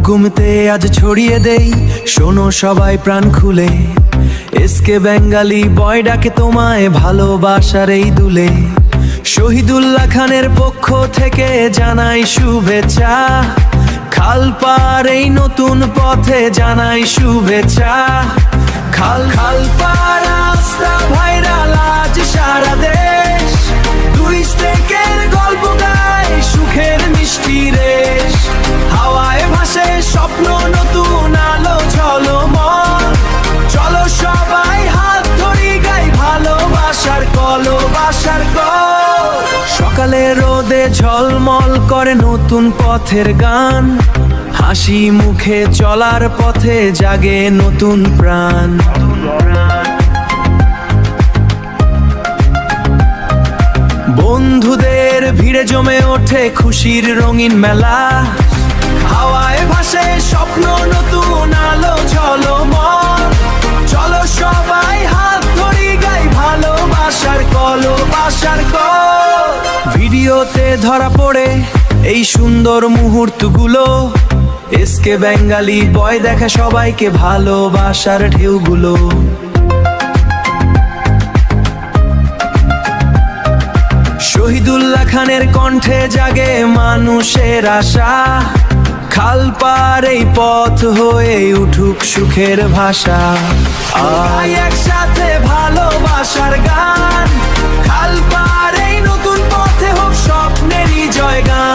ঘুমতে আজ ছড়িয়ে দেই, শোনো সবাই প্রাণ খুলে। এসকে বেঙ্গালি বয় ডাকে তোমায় ভালোবাসার এই দুলে। শহীদুল্লাহ খানের পক্ষ থেকে জানাই শুভেচ্ছা, খালপার এই নতুন পথে জানাই শুভেচ্ছা। খালপার রাস্তা ভাইরাল আজ সারা দেশ, দুই স্টেকের গল্প গায় সুখের মিষ্টি রেশ। হাওয়ায় ভাসে স্বপ্ন নতুন আলো ঝলমল, চলো সবাই হাত ধরি গাই ভালোবাসার ভালোবাসার কল। সকালে রোদে ঝলমল করে নতুন পথের গান, হাসি মুখে চলার পথে জাগে নতুন প্রাণ। বন্ধুদের ভিড়ে জমে ওঠে খুশির রঙিন মেলা, হাওয়ায় ভাসে স্বপ্ন নতুন আলো ঝলমল, চলো সবাই হাত ধরি গাই ভালোবাসার ভালোবাসার কল। ভিডিওতে ধরা পড়ে এই সুন্দর মুহূর্তগুলো, এসকে বেঙ্গালি বয় দেখা সবাইকে ভালোবাসার ঢেউগুলো। শহীদুল্লাহ খানের কণ্ঠে জাগে মানুষের আশা, খালপার এই পথ হয়ে উঠুক সুখের ভাষা। আয় একসাথে ভালোবাসার গান, খালপার এই নতুন পথে হোক স্বপ্নেরই জয়গান।